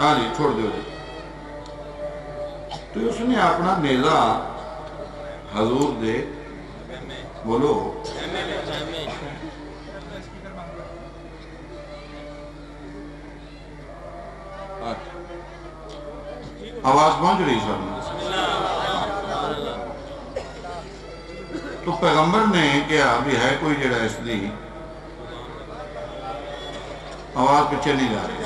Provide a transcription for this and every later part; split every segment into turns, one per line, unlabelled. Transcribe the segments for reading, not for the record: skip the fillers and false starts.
ہاں جی چھوڑ دو جی. تو اس نے اپنا نیزہ حضور دے بولو آواز پہنچ رہی سر. تو پیغمبر نے کہا بھی ہے کوئی جڑا اس دی آواز پیچھے نہیں جا رہی.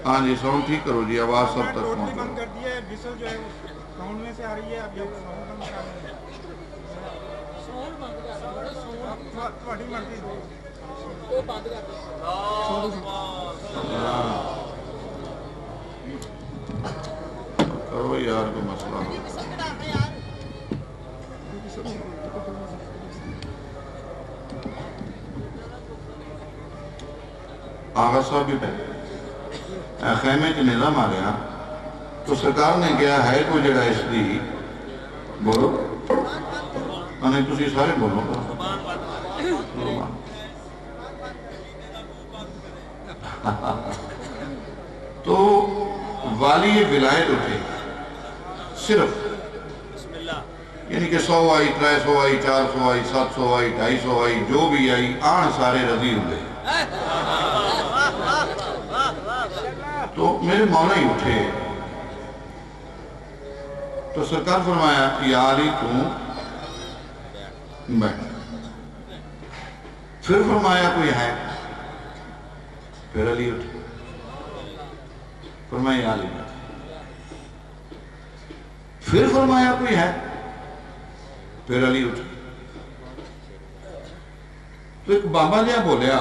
ہاں جی ساؤنڈ ٹھیک کرو جی آواز سب تک پہنچ رہی. کرو یار کوئی مسئلہ ہو. آغا صاحب بھی پہلے خیمے کے نظام آ گیا تو سرکار نے کیا ہے کوئی جڑا اس دی بولو نہیں تسی سارے بولو تو والی ولایت اٹھے صرف یعنی کہ 100 آئی 300 آئی 400 آئی 700 آئی 250 آئی جو بھی آئی آن سارے رضی ہوئے. تو میرے مولا ہی اٹھے تو سرکار فرمایا یا علی تو بیٹھ. پھر فرمایا کوئی ہے پھر علی اٹھے فرمایا یا علی بیٹھ. پھر فرمایا کوئی ہے پھر علی اٹھے. تو ایک بابا جہاں بولیا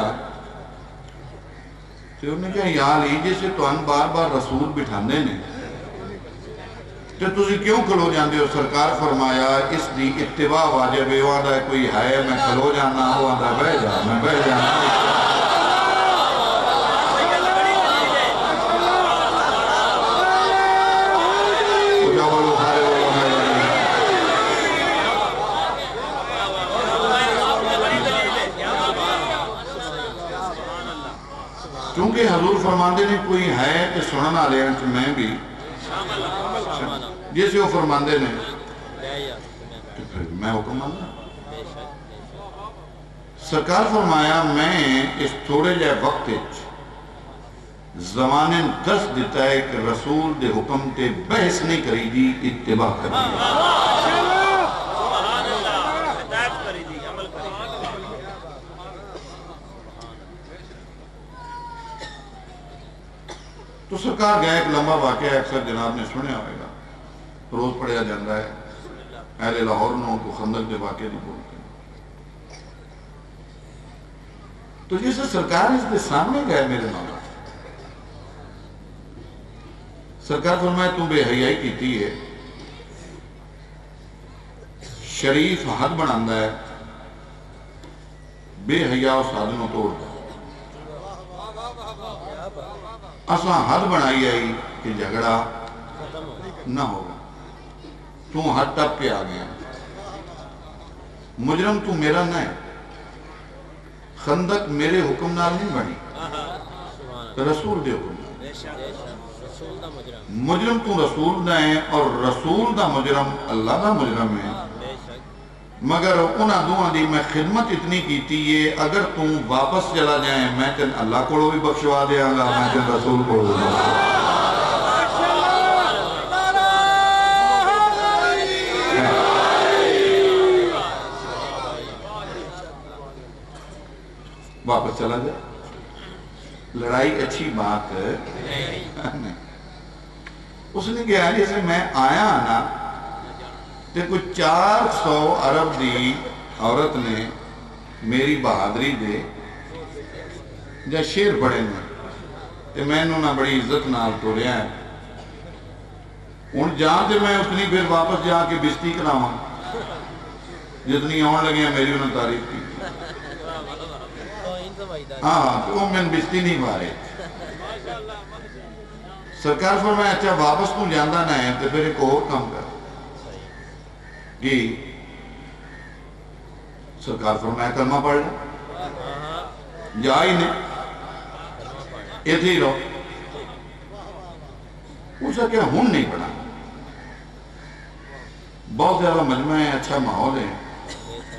تو انہوں نے کہا یا علی جیسے تو ان بار بار رسول بٹھانے نے تو تسی کیوں کھلو جاندے ہو. سرکار فرمایا اس دی اتباع واجب ہے. وہاں دا کوئی ہے میں کھلو جانا وہاں دا بہ جا میں بہ جانا. چونکہ حضور فرماندے نے کوئی ہے کہ سننا لے انچ میں بھی جیسے وہ فرماندے نے تو پھر میں حکم ماننا. سرکار فرمایا میں اس تھوڑے جائے وقت زمانے دس دیتا ہے کہ رسول دے حکم تے بحث نہیں کری دی اتباع کری دی. تو سرکار گیا ایک لمبا واقعہ اکثر جناب نے سنیا ہوئے گا روز پڑھیا جاندہ ہے. اہل لاہور نو کو خندق دے واقعہ نہیں بولتے. تو جیسے سرکار اس کے سامنے گئے میرے مولا سرکار فرمائے تم بے حیائی کیتی ہے شریف حد بناندہ ہے بے حیا اس حدنوں توڑ دا. اساں حد بنائی آئی کہ جھگڑا نہ ہوگا. تو حد ٹپ کے آ گیا. مجرم تو میرا نہ ہے. خندق میرے حکم نال نہیں بنی رسول دے حکم نال. مجرم تو رسول دا ہے اور رسول دا مجرم اللہ دا مجرم ہے. مگر انہاں دوہاں دی میں خدمت اتنی کیتی ہے اگر تم واپس چلا جائیں میں تن اللہ کو بھی بخشوا دیا گا میں تن رسول کو بھی واپس چلا جائے. لڑائی اچھی بات ہے نہیں. اس نے کہا جیسے میں آیا نا تے کچھ 400 عرب دی عورت نے میری بہادری دے جا شیر پڑے میں تے میں انہوں نے بڑی عزت نال تو رہا ہے. ان جہاں تے میں اتنی پھر واپس جا کے بستی کراؤں جتنی آن لگے ہیں میری انہوں نے تعریف کی. ہاں تو وہ میں بستی نہیں مارے. سرکار فرمایا اچھا واپس تو جاندہ نہ ہے تو پھر ایک اور کام کر جی. سرکار فرمایا کلمہ پڑھ لیں جا ہی نہیں ایتھے ہی رہو. اس کا کیا ہون نہیں پڑا. بہت زیادہ مجمع ہے, اچھا ماحول ہے,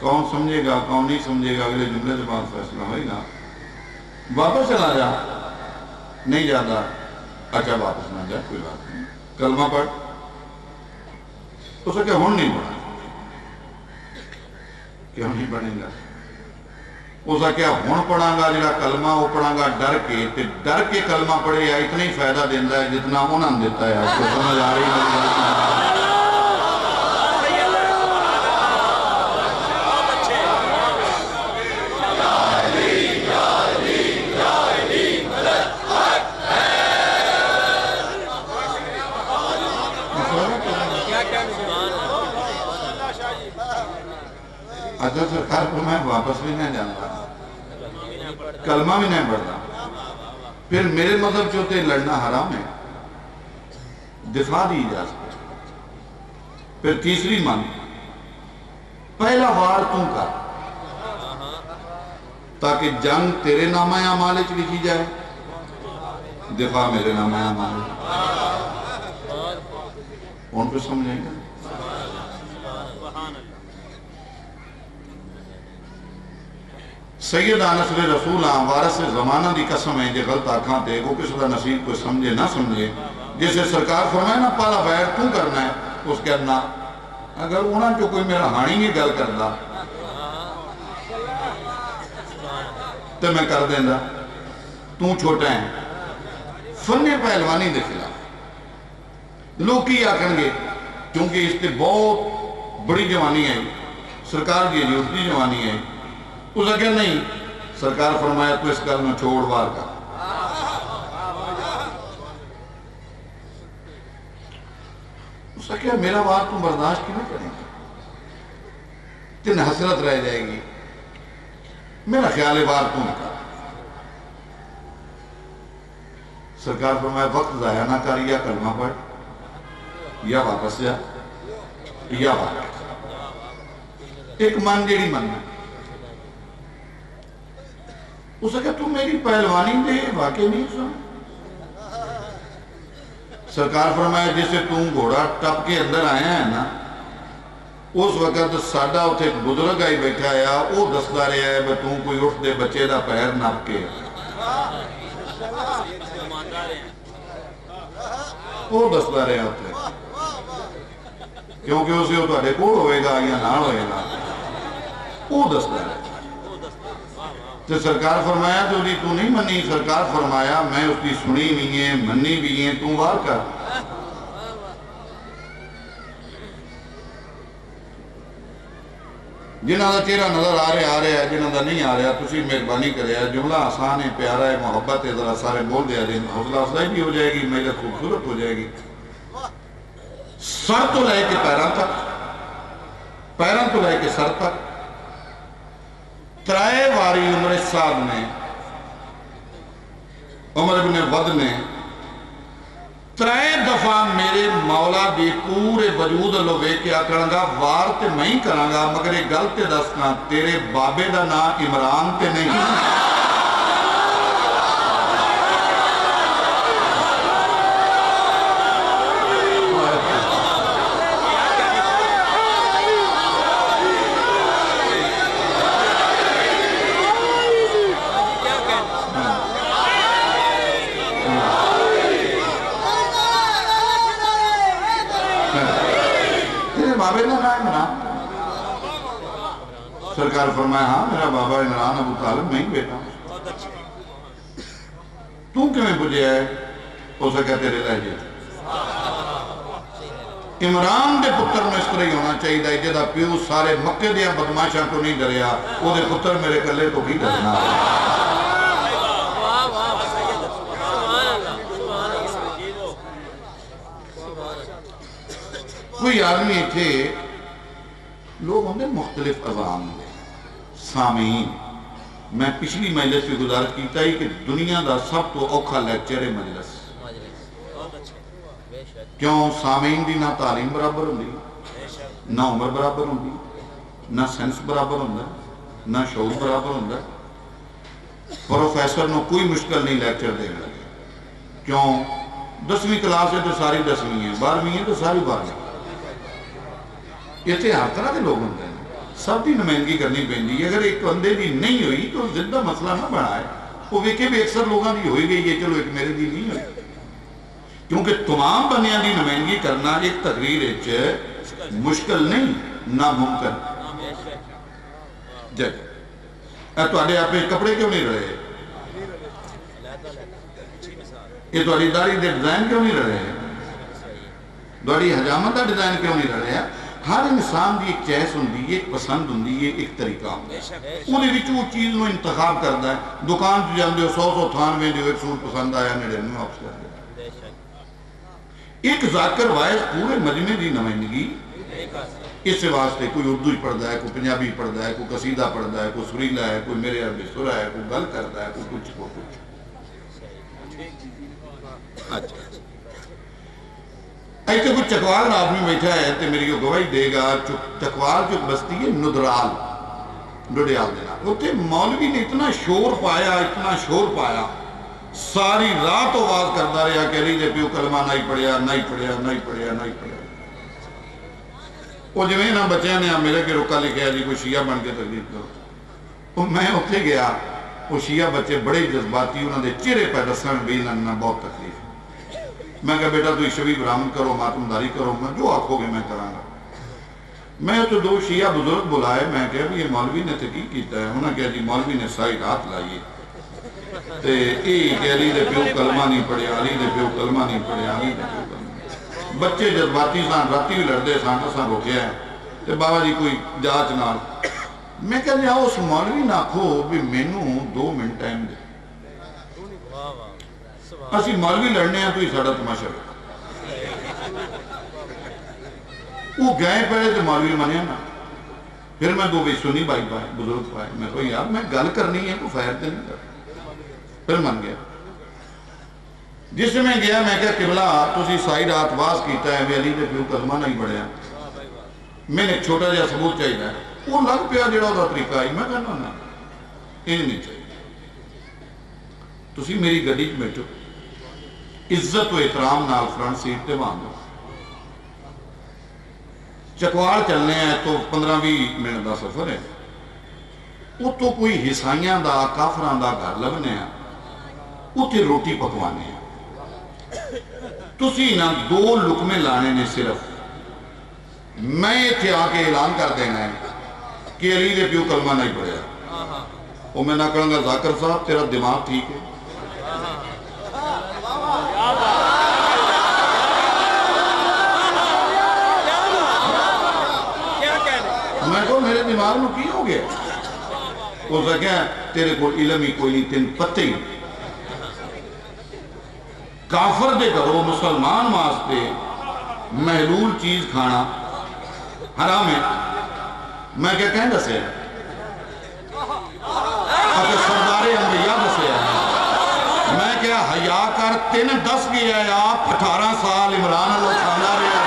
کون سمجھے گا کون نہیں سمجھے گا اگلے جملے سے بعد فیصلہ ہوئے گا. واپس چلا جا, نہیں جاتا, اچھا واپس نہ جا, کوئی بات نہیں, کلمہ پڑھ. اس کا کیا ہون نہیں پڑا, کیوں نہیں پڑھیں گا؟ اس کا کیا ہون پڑھا گا جڑا کلمہ وہ پڑھا گا ڈر کے, تے ڈر کے کلمہ پڑھے یا اتنا ہی فائدہ دیتا ہے جتنا انہوں نے دیتا ہے. آپ کو سمجھ آ رہی ہے؟ اچھا سرکار کو میں واپس بھی نہیں جانتا, کلمہ بھی نہیں پڑھتا, پھر میرے مذہب جو ہوتے لڑنا حرام ہے, دفاع دی اجازت ہے. پھر تیسری من, پہلا وار تو کر تاکہ جنگ تیرے نامہ اعمال وچ لکھی جائے, دفاع میرے نامہ اعمال. ان پہ سمجھیں گے. سید نصر رسول وارث زمانہ دی قسم ہے, جے غلط آکھاں تے وہ کس دا نصیب کوئی سمجھے نہ سمجھے. جیسے سرکار فرمائے نا پالا بیر تو کرنا ہے, اس کے ادنا اگر انہاں جو کوئی میرا ہانی ہی گل کردا تو میں کر دیں دا, تو چھوٹا ہے. فن پہلوانی دے خلاف لوگ کی آکھن گے, کیونکہ اس تے بہت بڑی جوانی ہے, سرکار کی جوٹی جوانی ہے. اس کا کیا نہیں, سرکار فرمایا تو اس گل میں چھوڑ وار کا. اس کا کیا میرا وار تم برداشت کیوں کریں گے, تین حسرت رہ جائے گی. میرا خیال وار تم کر. سرکار فرمایا وقت ضائع نہ کر, یا کلمہ پڑھ یا واپس جا یا واپس. ایک من جیڑی من ہے, اس نے کہا تم میری پہلوانی دے واقعی نہیں سن. سرکار فرمایا جسے تم گھوڑا ٹپ کے اندر آیا ہے نا, اس وقت ساڈا اتھے ایک بزرگ آئی بیٹھا آیا, وہ دستا رہا ہے کہ تم کوئی اٹھ دے بچے دا پیر نپ کے, وہ دستا رہا اتھے, کیونکہ اسے وہ تھوڑے کول ہوئے گا یا نہ ہوئے گا, وہ دستا رہا. تو سرکار فرمایا تو دی تو نہیں منی. سرکار فرمایا میں اس کی سنی بھی ہیں منی بھی ہیں, تو وار کر. جنہاں دا چہرہ نظر آ رہا ہے, جنہاں دا نہیں آ رہا, تسی مہربانی کرے. جملہ آسان ہے, پیارا ہے, محبت ہے, ذرا سارے بول دیا جائیں, حوصلہ افزائی بھی ہو جائے گی, محنت خوبصورت ہو جائے گی. سر تو لے کے پیران تک, پیران تو لے کے سر تک, ترائے واری عمر سعد نے, عمر ابن ود نے ترائے دفعہ میرے مولا دی پورے وجود لو وے کے آکڑنگا وار تے میں ہی کرانگا, مگر ایک گل تے دسنا, تیرے بابے دا نا عمران تے نہیں. سرکار فرمایا ہاں میرا بابا عمران ابو طالب میں ہی بیٹا ہوں. تو کیوں بجھے ہے؟ ہو سکتا تیرے لہجے. عمران دے پتر میں اس طرح ہی ہونا چاہیے دا, جدا پیو سارے مکے دیا بدماشاں تو نہیں ڈریا, وہ دے پتر میرے کلے تو بھی ڈرنا. کوئی آدمی تھے, لوگ ہوں گے مختلف عوام سامعین. میں پچھلی مجلس بھی گزارش کیتا ہی کہ دنیا دا سب تو اوکھا لیکچر ہے مجلس. کیوں سامعین دی نہ تعلیم برابر ہوندی, نہ عمر برابر ہوندی, نہ سینس برابر ہوندا, نہ شعور برابر ہوندا. پروفیسر نو کوئی مشکل نہیں لیکچر دے گا. کیوں 10ਵੀਂ کلاس ہے تو ساری 10ویں ہے، 12ویں ہے تو ساری 12ویں. اتنے ہر طرح کے لوگ ہوتے ہیں، سب کی نمائندگی کرنی پہنتی ہے. اگر ایک بندے کی نہیں ہوئی تو زندہ مسئلہ نہ بنا ہے. وہ ویکے بھی اکثر لوگوں کی ہوئی گئی ہے، چلو ایک میرے دی نہیں ہوئی. کیونکہ تمام بندیاں کی نمائندگی کرنا ایک تقریر مشکل نہیں، ناممکن. جی تے آپ کپڑے کیوں نہیں رہے؟ یہ تاری داڑھی کے ڈیزائن کیوں نہیں رہے؟ تاری حجامت کا ڈیزائن کیوں نہیں رہے؟ ہر انسان کی ایک چوائس ہوندی ہے، ایک پسند ہوندی ہے، ایک طریقہ ہوندی ہے. وہ چیز نو انتخاب کرتا ہے. دکان پہ جاندے ہو 100 تھان میں ایک سوٹ پسند آیا 99 واپس کر دیا. ایک ذاکر وائز پورے مجمع کی نمائندگی اس واسطے کوئی اردو ہی پڑھتا ہے، کوئی پنجابی پڑھتا ہے، کوئی قصیدہ پڑھتا ہے، کوئی سریلا ہے، کوئی میرے عربی سرا ہے، کوئی گل کرتا ہے، کوئی کچھ کوئی کچھ. اچھا ایسے کوئی چکوال آدمی بیٹھا ہے تو میری کو گواہی دے گا. چکوال جو بستی ہے ندرال ڈوڈیال دینا، ہوتے مولوی نے اتنا شور پایا، اتنا شور پایا، ساری رات آواز کرتا رہا کہ علی دے پیو کلمہ نہیں پڑھیا، نہیں پڑھیا، نہیں پڑھیا، نہیں پڑھیا. وہ جو نا بچے نے میرے کے روکا لکھا جی کوئی شیعہ بن کے تقریر کرو. میں اتنے گیا، وہ شیعہ بچے بڑے جذباتی، انہوں نے چہرے پہ دسن بھی انہوں بہت تکلیف. میں کہا بیٹا تو شبی برامن کرو، ماتمداری کرو، میں جو آکھو گے میں کروں گا. میں تو 2 شیعہ بزرگ بلائے. میں کہا بھی یہ مولوی نے تحقیق کیتا ہے. انہوں نے کہا جی مولوی نے ساری رات لائیے تے کہ علی دے پیو کلمہ نہیں پڑھیا، علی دے پیو کلمہ نہیں پڑھیا، علی دے پیو کلمہ. بچے جذباتی سان، راتی بھی لڑتے سان، اساں روکیا ہے تے بابا جی کوئی جاچ نال. میں کہا جی اس مولوی نہ آکھو بھی مینوں 2 منٹ ٹائم دے. اسی مولوی لڑنے ہیں تو ہی ساڑا تماشا ہے. وہ گئے پہلے تو مولوی منیا نا. پھر میں 2 سنی بھائی پائے، بزرگ پائے. میں کہا یار میں گل کرنی ہے، کوئی فائر تے نہیں کر. پھر من گیا. جس میں گیا میں کہا قبلہ تسی ساری رات واز کیتا ہے علی دے پیو کلمہ نہیں پڑھیا، میں نے چھوٹا جہا ثبوت چاہیے. وہ لگ پیا جڑا دا طریقہ ہے. میں کہنا نا یہ نہیں چاہیے. تسی میری گڈی چ بیٹھو، عزت و احترام نال فرنٹ سیٹ تے باندھ دو. چکوال چلنے ہیں تو 15-20 منٹ دا سفر ہے. وہ تو کوئی حسائیاں دا کافران دا گھر لبنے ہیں، وہ تے روٹی پکوانے ہیں. تسی نا 2 لقمے لانے نے صرف. میں تھے آکے اعلان کر دینا ہے کہ علی دے پیو کلمہ نہیں پڑھیا. وہ میں نہ کہوں گا ذاکر صاحب تیرا دماغ ٹھیک ہے. میں کہوں میرے دماغ میں کی ہو گیا؟ وہ سکیا تیرے کو علم ہی کوئی نہیں، تین پتے ہی. کافر دے کرو مسلمان واسطے محلول چیز کھانا حرام ہے. میں کیا کہیں دسے اگر سردار انبیاء دسے میں کیا حیا کر 3-10 گیا ہے آپ 18 سال عمران اللہ کھانا رہے ہیں.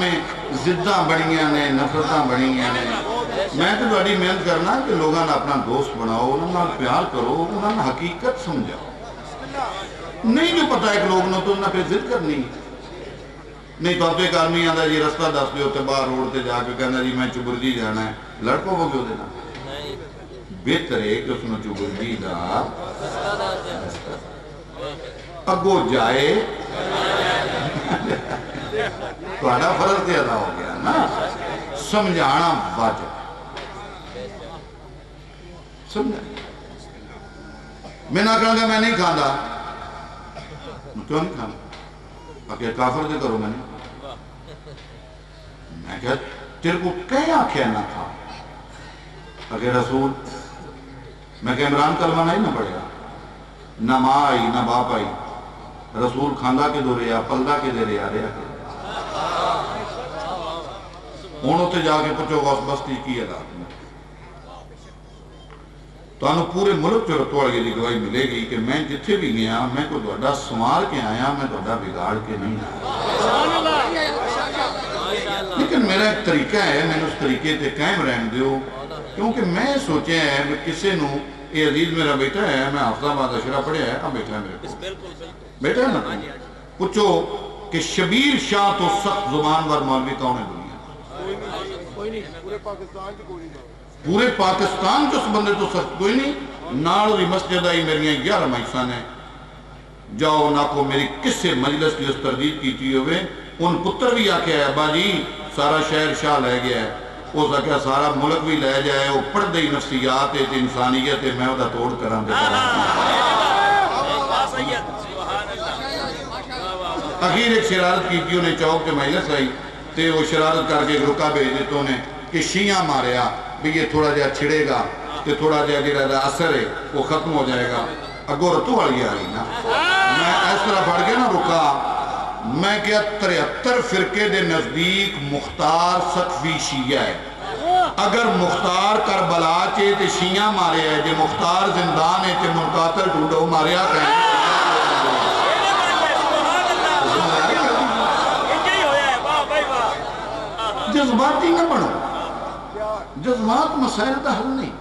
میں ضداں بڑیاں نے نفرتاں بڑیاں نے میں تو بڑی محنت کرنا کہ لوگوں نے اپنا دوست بناؤ انہوں نے پیار کرو انہوں نے حقیقت سمجھاؤ نہیں جو پتا ہے کہ لوگ نے تو انہوں نے پھر ضد کرنی نہیں تو اب ایک آدمی آتا جی رستہ دس دے ہوتے باہر روڈ تے جا کے کہنا جی میں چبرجی جانا ہے لڑکوں کو کیوں دینا بہتر ہے کہ اس نے چبرجی دا اگو جائے تھوڑا فرض تے ادا ہو گیا نا سمجھانا واجب سمجھا میں نہ کہاں گا میں نہیں کھانا کیوں نہیں کھانا کہ کافر دے کرو میں نے میں کہا تیرے کو کہیں آنکھیں نہ تھا اگر رسول میں کہ عمران کلمہ نہیں نہ پڑھے گا نہ ماں آئی نہ باپ آئی رسول کھاندہ کے دو رہا پلدہ کے دے رہا کے انہوں تے جا کے پچھو غوث بستی کی عدالت میں تو انہوں پورے ملک جو رتوڑ کے گواہی ملے گی کہ میں جتھے بھی گیا میں کو دوڑا سمار کے آیا میں دوڑا بگاڑ کے نہیں آیا لیکن میرا ایک طریقہ ہے میں نے اس طریقے تے قائم رہن دیو کیونکہ میں سوچے ہیں کہ کسے نو اے عزیز میرا بیٹا ہے میں حافظ آباد اشرا پڑھے ہے اب بیٹا ہے میرے بیٹا ہے نا پوچھو کہ شبیر شاہ تو سخت زبان ور مولوی کون ہے دنیا پورے پاکستان جو اس بندے تو سخت کوئی نہیں ناڑوی مسجد آئی میری 11 مائسان ہیں جاؤ نہ کو میری کس سے مجلس کی اس تردید کی تھی ہوئے ان پتر بھی آکے ہے ابا جی سارا شہر شاہ لے گیا ہے وہ سکیا سارا ملک بھی لے جائے وہ پڑھ دئی نفسیات ہے انسانیت ہے میں وہ دا توڑ کران دے اخیر ایک شرارت کی تھی انہیں چوک کے مجلس آئی تے وہ شرارت کر کے رکا بھیج دیتوں نے کہ شیعہ ماریا بھی یہ تھوڑا جا چھڑے گا تے تھوڑا جا گرہ اثر ہے وہ ختم ہو جائے گا اگو رتو والی آئی نا میں اس طرح بڑھ گیا نا رکا میں کیا 73 فرقے دے نزدیک مختار سقفی شیعہ ہے اگر مختار کربلا چے تے شیعہ مارے ہے جے مختار زندان ہے تے منقاتل ڈھونڈو ماریا کہیں جذباتی نہ بڑھو جذبات مسائل کا حل نہیں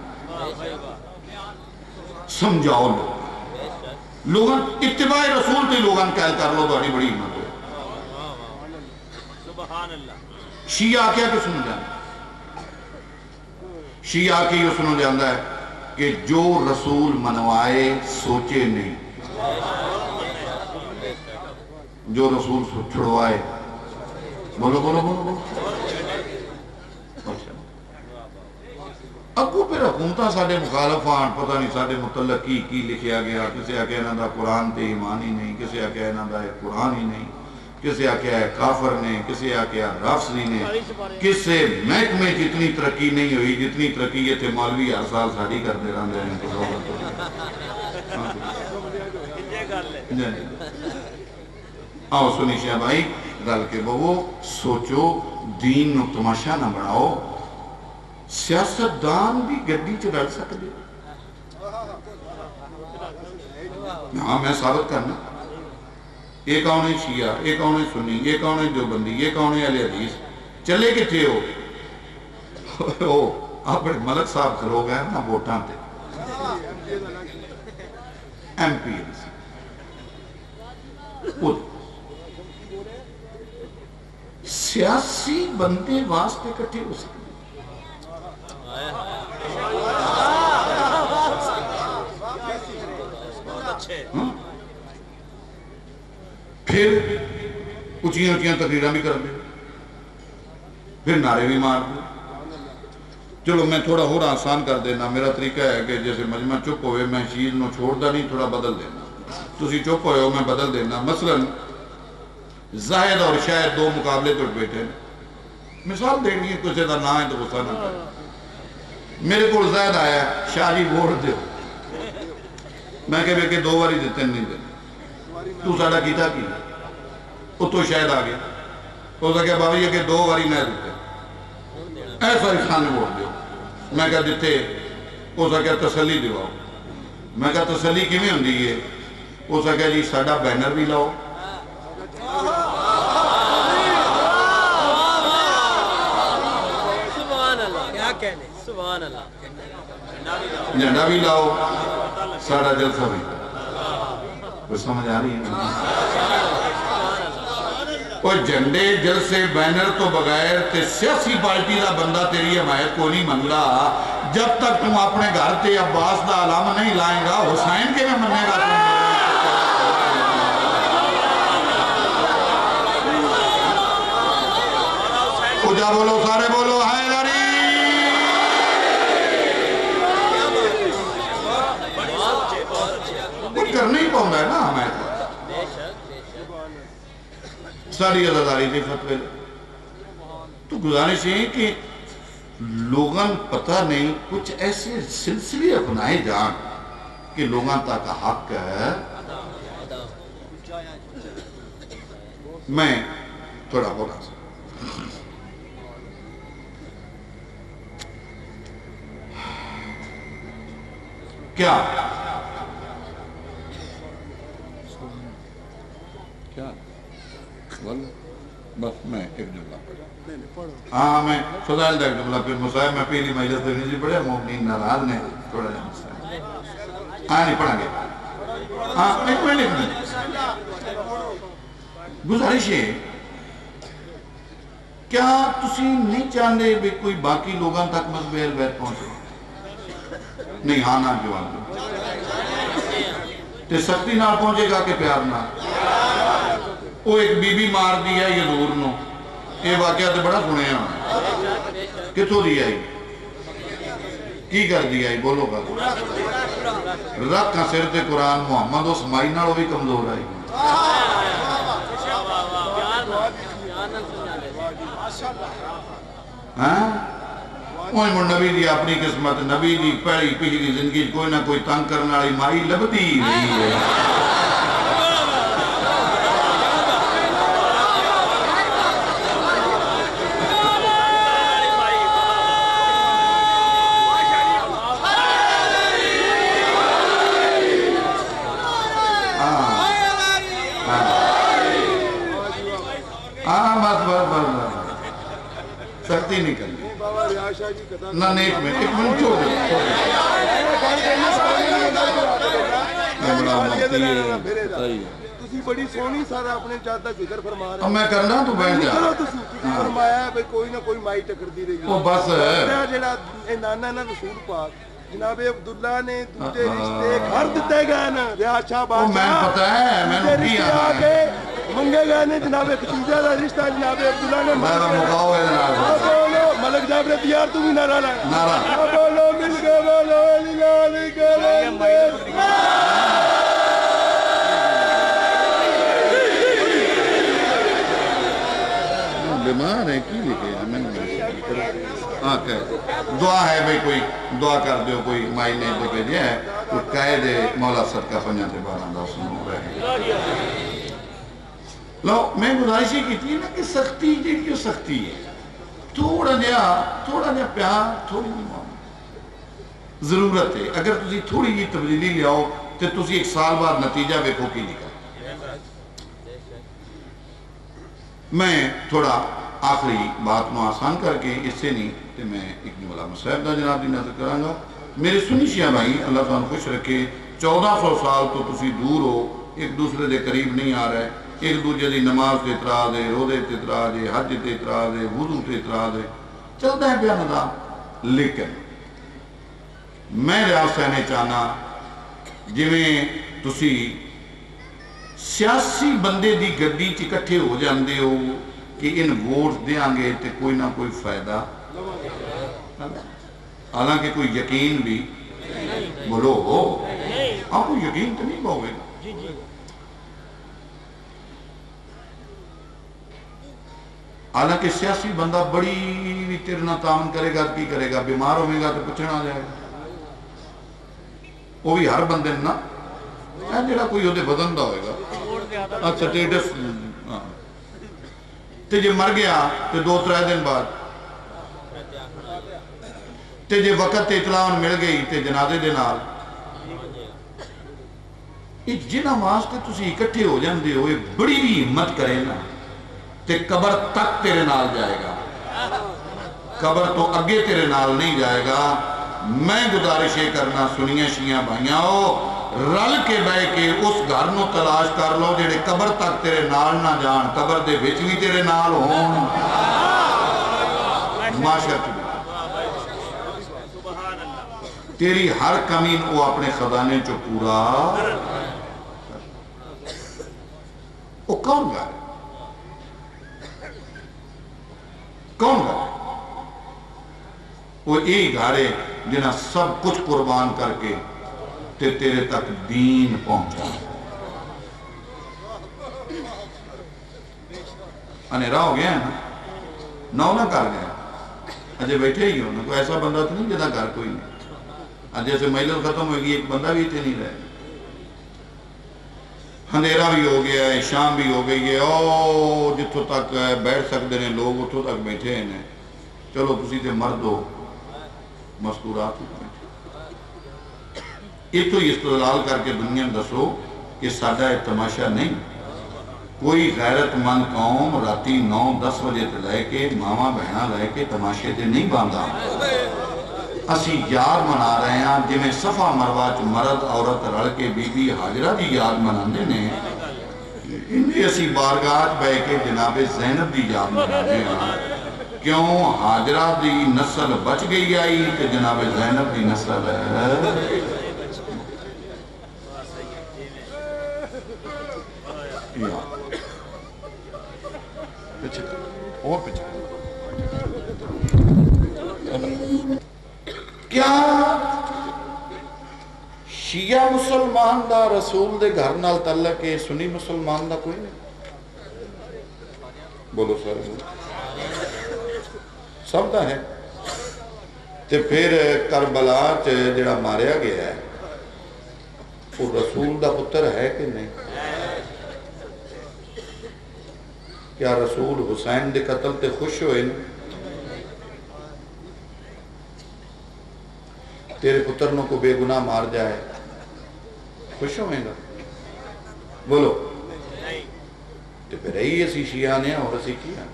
سمجھاؤ لوگاں اتباع رسول تے لوگاں کہل کر لو بڑی بڑی ہمت ہے شیعہ کیا کہ سنو جانا شیعہ کی یہ سنو جانا ہے کہ جو رسول منوائے سوچے نہیں جو رسول چھڑوائے بولو بولو بولو بولو اگو پھر حکومتہ ساڑھے مخالفان پتہ نہیں ساڑھے متعلق کی لکھیا گیا کسے آکے انہاں دا قرآن تے ایمان ہی نہیں کسے آکے انہاں دا قرآن ہی نہیں کسے آکے کافر نے کسے آکے رافضی نے کسے محکمے جتنی ترقی نہیں ہوئی جتنی ترقی یہ تھے مولوی ہر سال ساڑھی کر دے رہاں دے آؤ سنی شاہ بھائی گل کے بہو سوچو دین نو تماشا نہ بڑھاؤ سیاست دان بھی گڈی چڑھ سکتے ہاں میں ثابت کرنا ایک آنے شیعہ ایک آنے سنی ایک آنے دیوبندی ایک آنے اہل حدیث چلے کے تھے ہو آپ بڑے ملک صاحب کھلو گئے نا ووٹاں تے ایم پی سیاسی بندے واسطے کٹھے ہو سکتے پھر اچھیاں اچھیاں تقریریں بھی کر دے پھر نعرے بھی مار دے چلو میں تھوڑا ہو رہا آسان کر دینا میرا طریقہ ہے کہ جیسے مجمع چپ ہوئے میں چیز نو چھوڑ دا نہیں تھوڑا بدل دینا تسی چپ ہوئے ہو میں بدل دینا مثلا زاہد اور شاید دو مقابلے پر بیٹھے مثال دینی ہے کسی دا نہ ہے تو غصہ نہ کرے میرے کو زاہد آیا شاہ جی ووٹ دے میں کہے کہ 2 باری دیتے نہیں دیتے تو ساڑھا کیتا کی وہ تو شاید آگیا تو کہا بابا یہ کہ 2 باری نہ دیتے ایسا انسان نے ووٹ دیو میں کہا دیتے وہ کہا تسلی دیواؤ میں کہا تسلی کی میں ہوندی ہے وہ کہا جی ساڑھا بینر بھی لاؤ جھنڈا بھی لاؤ ساڑا جلسہ بھی کوئی سمجھ آ رہی ہے وہ جھنڈے جلسے بینر تو بغیر تے سیاسی پارٹی دا بندہ تیری حمایت کو نہیں منگا جب تک تم اپنے گھر تے عباس دا علامہ نہیں لائیں گا حسین کے میں مننے گا تم کجا بولو سارے بولو حیدری کچھ کرنا ہی پاؤں گا نا ہمیں ساری عزاداری تھی فتوے تو گزارش ہے کہ لوگاں پتہ نہیں کچھ ایسے سلسلے اپنائے جان کہ لوگاں تک حق ہے میں تھوڑا بولا کیا بس میں ایک جملہ پڑھا ہاں میں فضائل دا ایک جملہ پھر مسائب میں پہلی مجلس دیکھنے سے پڑھا مومنین ناراض نے تھوڑا جا مسائب ہاں نہیں پڑھا گیا ہاں ایک میں لکھنے گزارش ہے کیا تسی نہیں چاہنے بھی کوئی باقی لوگاں تک مذہب اہل بیت پہنچے نہیں ہاں نہ جواب دو تے سختی نہ پہنچے گا کہ پیار نہ وہ ایک بی بی مار دیا یہ دور نو یہ واقعہ تو بڑا سنے ہیں کتھو دیا ہی کی کر دیا ہی بولو گا رکھ کا سر تے قرآن محمد و سمائی نہ بھی کمزور آئی کوئی مر نبی دی اپنی قسمت نبی دی پہلی پچھلی زندگی کوئی نہ کوئی تنگ کرنا والی مائی لبدی نہیں ہے سختی نہیں کرنی نہ ایک منٹ چھوڑ دیں تسی بڑی سونی سارا اپنے چاہتا ذکر فرما رہے ہیں میں کرنا تو بیٹھ جا تسی فرمایا ہے کوئی نہ کوئی مائی ٹکر دی رہی ہے وہ بس جڑا نانا نا رسول پاک جناب عبداللہ نے دوجے رشتے گھر دیتے گئے نا ریاض شاہ بادشاہ میں پتہ ہے میں نے بھی آگے منگے گئے نے جناب ختیجہ دا رشتہ جناب عبداللہ نے مقاو ہے بولو ملک جابر دیار تو بھی نعرہ لائے نعرہ بولو مل کے بولو علی بیمار ہے کی لکھے میں نے ہاں کہہ دعا ہے بھئی کوئی دعا کر دیو کوئی مائی نے دے کے دیا ہے کوئی قائد مولا صدقہ پنجان دے بارہ انداز سنو رہے لو میں گزارشی کی تھی نا کہ سختی جی کیوں سختی ہے تھوڑا جا پیار تھوڑی ضرورت ہے اگر تسی تھوڑی جی تبدیلی لے آؤ تو تسی ایک سال بعد نتیجہ بیکھو کی نکل میں تھوڑا آخری بات میں آسان کر کے اس سے نہیں تو میں ایک جملہ مصاحب دا جناب دی نظر کرانگا میرے سنی شیعہ بھائی اللہ تعالیٰ خوش رکھے 1400 سال تو تسی دور ہو ایک دوسرے دے قریب نہیں آ رہے ایک دوسرے دی نماز تے اعتراض ہے روزے تے اعتراض ہے حج تے اعتراض ہے وضو تے اعتراض ہے چلتا ہے پیا نظام لیکن میں ریاست نے چاہنا جویں تسی سیاسی بندے دی گڈی چ اکٹھے ہو جاندے ہو کہ ان ووٹ دیاں گے تے کوئی نہ کوئی فائدہ حالانکہ کوئی یقین بھی بولو ہو آپ کو یقین تو نہیں پاؤ گے حالانکہ سیاسی بندہ بڑی بھی تیرنا تعاون کرے گا کی کرے گا بیمار ہوئے گا تو پچھنا آ جائے گا وہ بھی ہر بندے نا جڑا کوئی ہوتے بدن دا ہوئے گا اچھا ٹیٹس تے جے مر گیا تے 2-3 دن بعد تے جے وقت تے اطلاع مل گئی تے جنازے دے نال جنہ واسطے تسی اکٹھے ہو جاندے ہو بڑی بھی ہمت کرے نا تے قبر تک تیرے نال جائے گا قبر تو اگے تیرے نال نہیں جائے گا. میں گزارش یہ کرنا سنیاں شیعہ بھائیاں رل کے بہ کے اس گھر نو تلاش کر لو جڑے قبر تک تیرے نال نہ جان, قبر دے وچ بھی تیرے نال ہون. معاشرت تیری ہر کمی وہ اپنے خزانے چو پورا. وہ کون گا ہے؟ کون گا ہے؟ وہ ایک گھارے جنہاں سب کچھ قربان کر کے تیرے تک دین پہنچا. انیرا ہو گیا ہے نا, نو نہ کر گیا اجے بیٹھے ہی ہونا. کوئی ایسا بندہ تو نہیں جنہاں گھر کوئی نہیں. جیسے محلت ختم ہوگی ایک بندہ بھی اتنے نہیں رہے. اندھیرا بھی ہو گیا ہے, شام بھی ہو گئی ہے, او جتوں تک بیٹھ سکتے ہیں لوگ اتوں تک بیٹھے ہیں. چلو تسی تے مرد ہو مستورات بیٹھے. یہ تو استدلال کر کے دنیا دسو کہ سادہ تماشا نہیں. کوئی غیرت مند قوم راتی 9-10 بجے تے لے کے ماما بہنا لے کے تماشے تے نہیں باندھا. اسی یاد منا رہے ہیں جی میں صفا مروہ چ مرد عورت رل کے بی بی حاجرہ دی یاد مناندے نے. انہیں اسی بارگاہ بے کے جناب زینب دی یاد مناندے ہیں. کیوں حاجرہ دی نسل بچ گئی آئی کہ جناب زینب دی نسل ہے. اور پچھے کیا شیعہ مسلمان دا رسول دے گھر نال تعلق ہے, سنی مسلمان دا کوئی نہیں؟ بولو سر سب دا ہے. تے پھر کربلا جڑا ماریا گیا ہے وہ رسول دا پتر ہے کہ نہیں؟ کیا رسول حسین دے قتل تے خوش ہوئے نا؟ تیرے پترنوں کو بے گناہ مار جائے خوش ہوئے گا؟ بولو تو پھر رہی اسی شیعہ نے اور اسی کیا.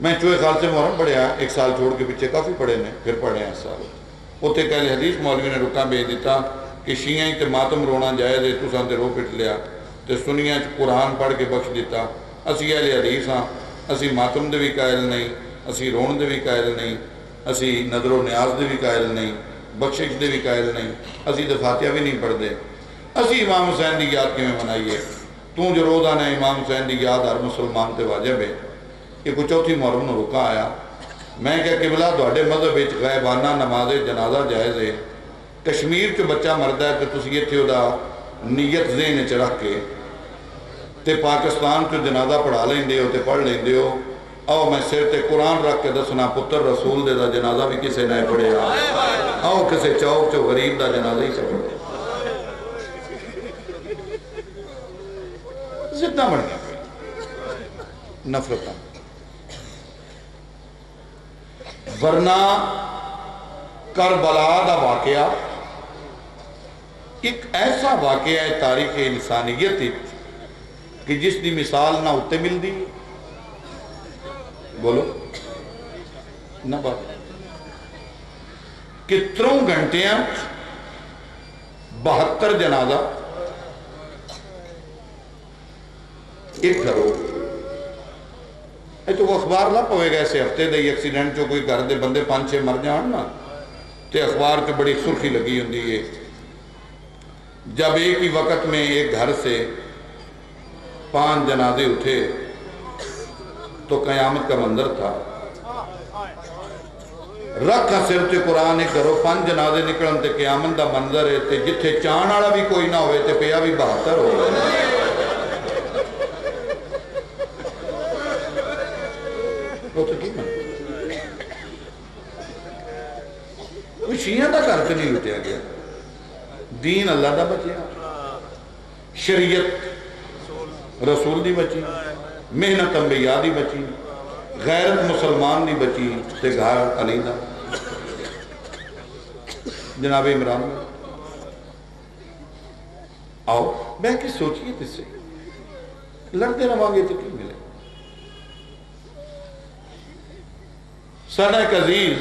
میں چوئے خال سے محرم پڑھیا 1 سال چھوڑ کے پیچھے کافی پڑھے نے, پھر پڑھے ہیں 1 سال. اتے کہلے حدیث مولوی نے رکا بھیج دیتا کہ شیعہ ہی تے ماتم رونا جائے دے تو سانتے رو پٹ لیا تے سنیاں قرآن پڑھ کے بخش دیتا. اسی اہل حدیث ہاں, اسی ماتم دے بھی قائل نہیں, اسی رون دے بھی قائل نہیں, اسی نظر و نیاز دے بھی قائل نہیں, بخشش دے بھی قائل نہیں, اسی دے فاتحہ بھی نہیں پڑھ دے. اسی امام حسین دی یاد کیوں منائیے؟ تو جو روزانہ امام حسین دی یاد ہر مسلمان تے واجب ہے. کہ کوئی چوتھی محرم نو رکا آیا, میں کہا قبلہ دوڑے مذہب وچ غیبانہ نماز جنازہ جائز ہے. کشمیر چو بچہ مردہ ہے تو یہ تھے دا نیت ذہن چ رکھ کے تے پاکستان چو جنازہ پڑھا لیں دے ہو تے پڑھ لیں دے ہو. آؤ میں سر تے قرآن رکھ کے دسنا پتر رسول دے دا جنازہ بھی کسے نہ پڑھے. آؤ کسے چوک چو غریب دا جنازہ ہی سے پڑھے. زدہ بڑھ گیا نفرتاں. ورنہ کربلا دا واقعہ ایک ایسا واقعہ ہے تاریخ انسانیت کہ جس دی مثال نہ ہوتے مل دی. بولو نہ بات کتروں گھنٹیاں 72 جنازہ ایک گھرو. تو وہ اخبار نہ پوے گا ایسے ہفتے دے ایکسیڈنٹ جو کوئی گھر دے بندے 5-6 مر جان نا تے اخبار کے بڑی سرخی لگی ہوندی ہے. جب ایک ہی وقت میں ایک گھر سے 5 جنازے اٹھے تو قیامت کا منظر تھا. رکھا سر تے قرآن کرو 5 جنازے نکلن تے قیامت دا منظر ہے تے جتھے چان والا بھی کوئی نہ ہوئے تے پیا بھی 72 ہو گئے. کوئی شیعہ دا کر کے نہیں لٹیا گیا. دین اللہ دا بچیا, شریعت رسول دی بچی, محنت انبیاء دی بچی, غیرت مسلمان دی بچی تے گھر علی دا جناب عمران. آؤ بہ کے سوچئے تس سے لڑتے رہا گے تو کی ملے؟ ساڈا ایک عزیز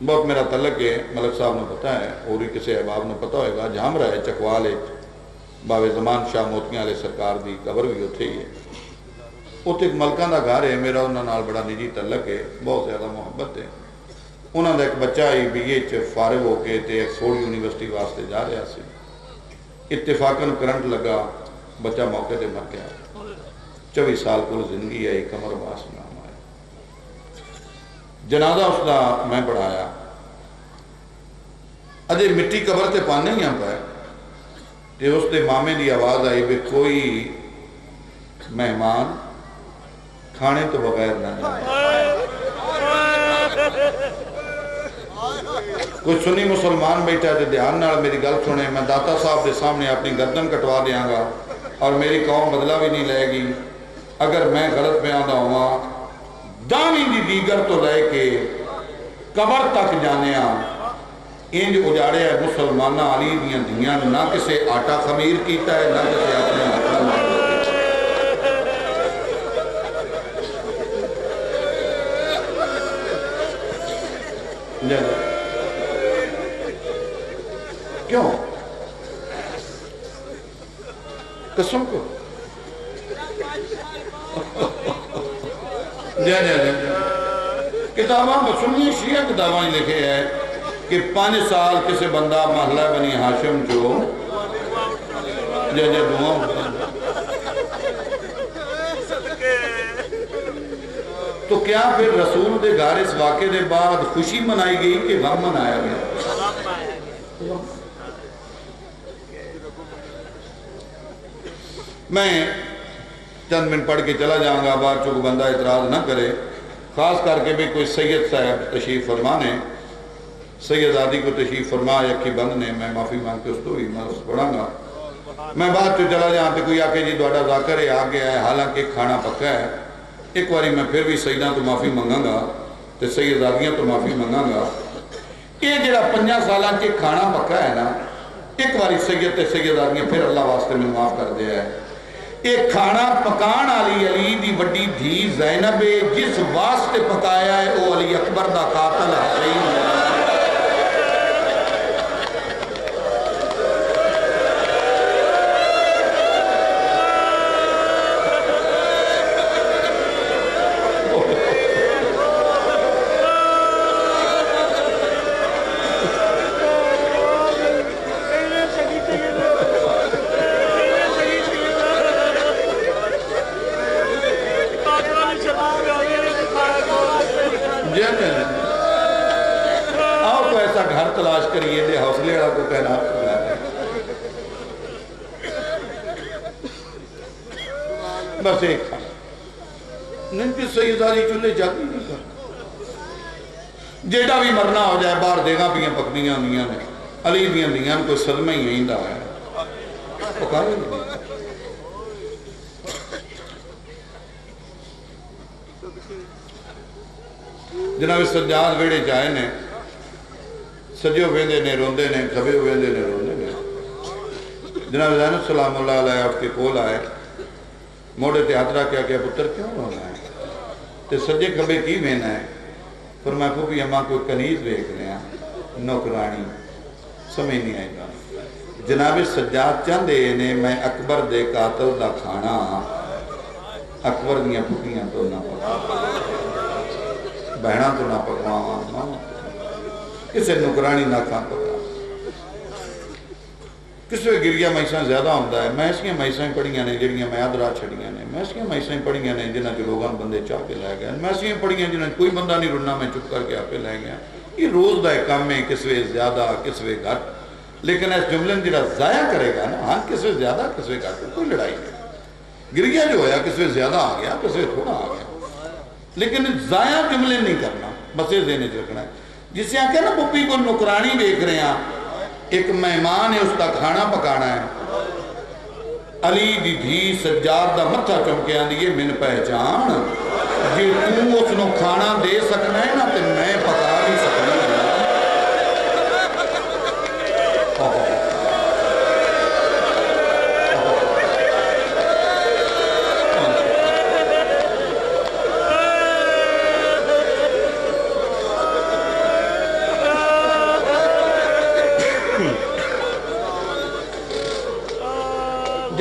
بہت میرا تعلق ہے، ملک صاحب نے پتا ہے اور کسی احباب نے پتا ہوئے گا، جام رہا ہے چکوال بابے زمان شاہ موتیاں علیہ سرکار دی قبر بھی اتھے ہی ہے، اتھے ایک ملکان دا گھر ہے، میرا انہاں نال بڑا نجی تعلق ہے، بہت زیادہ محبت ہے۔ انہاں دا ایک بچہ ہی بی اے چ فارغ ہو کے تے ایکسفورڈ یونیورسٹی واسطے جا رہا سی، اتفاقاً کرنٹ لگا، بچہ موقع دے مر گیا، 24 سال کو زندگی ہے، کمر باس نام آیا۔ جنازہ اس دا میں پڑھایا، اجے مٹی قبر تے پانے ہی پائے تے اس دے مامے دی آواز آئی بھی کوئی مہمان کھانے تو بغیر نہ جائے۔ کوئی سنی مسلمان بیٹھا تے دھیان نال میری گل سنے، میں داتا صاحب دے سامنے اپنی گردن کٹوا دیاں گا اور میری قوم بدلہ بھی نہیں لے گی اگر میں غلط بیان دا ہوا۔ دامی دی دیگر تو لے کے قبر تک جانے انج اجاڑے ہے مسلمانہ علی دیاں دیاں، نہ کسے آٹا خمیر کیتا ہے نہ کسے اپنے آٹا مار کیوں؟ قسم کو کتاباں بسنی شیعہ کتاباں ہی لکھے ہے کہ 5 سال کسی بندہ محلہ بنی ہاشم جو دعا تو کیا پھر رسول دے گھر اس واقعے دے بعد خوشی منائی گئی کہ غم منایا گیا؟ میں چند منٹ پڑھ کے چلا جاؤں گا، بعد چونکہ بندہ اعتراض نہ کرے، خاص کر کے بھی کوئی سید صاحب تشریف فرمانے، سید آدھی کو تشریف فرما یکی بند نے، میں معافی مانگ کے اس تو ہی میں پڑھاں گا۔ میں بعد چو چلا جاؤں تو کوئی آکے جی دوڑا ذاکر ہے آگیا ہے، حالانکہ کھانا پکا ہے، ایک باری میں پھر بھی سیدہ تو معافی مانگاں گا تو سید آدھیاں تو معافی مانگاں گا۔ یہ جڑا 5 سالان کے کھانا پکا ہے نا، ایک باری سید آدھیاں پھر اللہ واسطے میں معاف کر دیا ہے۔ ایک کھانا پکان علی دی وڈی دھی زینب جس واسطے پکایا ہے وہ علی اکبر دا قاتل حسین ہے۔ آؤ تو ایسا گھر تلاش کریے دے حوصلے والا کو کہنا بس ایک کھانا نہیں کہ سیداری چلے جاتی نہیں کر جیڑا بھی مرنا ہو جائے باہر دیگاں پیاں پکنیاں دیاں نے علی دیاں دیاں کوئی صدمہ ہی نہیں دا ہے پکارے نہیں جناب سجاد ویڑے جائے نے سجیو ویندے نے روندے نے کھبیو ویندے نے روندے نے جناب زین السلام اللہ علیہ اٹھ کے کول آئے موڑے تے ہاتھ رکھا کہ پتر کیوں رونا ہے تے سجے کھبے کی وینا ہے فرمایا کو بھی ہماں کوئی کنیز دیکھ رہے ہیں نوکرانی سمجھ نہیں آئے گا جناب سجاد چاندے نے میں اکبر دے قاتل دا کھانا اکبر دیاں پھٹیاں تو نہ پکا بہنا تو نہ پکوا کسے نکرانی نہ کھا پکا کسے گریہ مائساں زیادہ ہوندہ ہے میں ایسیاں مائساں پڑھیاں نے جڑیاں میں ادرا چھڑیاں نے میں ایسیاں مائساں پڑھیاں نے جنہاں جو لوگاں بندے چاہ کے لے گئے میں ایسیاں پڑھیاں جنہاں کوئی بندہ نہیں رننا میں چپ کر کے آپ کے لے گیا یہ روز دا کام میں کسوے زیادہ کسوے گھٹ لیکن اس جملن جڑا ضائع کرے گا نا ہاں کسوے زیادہ کسوے گھٹ کوئی لڑائی نہیں گریہ جو ہویا کسوے زیادہ آ گیا کسوے تھوڑا آ گیا لیکن ضائع جملے نہیں کرنا بس یہ ذہنے رکھنا ہے جس سے آکے نا پپی کو نکرانی دیکھ رہے ہیں ایک مہمان ہے اس کا کھانا پکانا ہے علی دی دھی سجاد دا متھا چمکے آندھی ہے من پہچان جی تو اس نو کھانا دے سکنا ہے نا تے میں پکا بھی سکنا ہے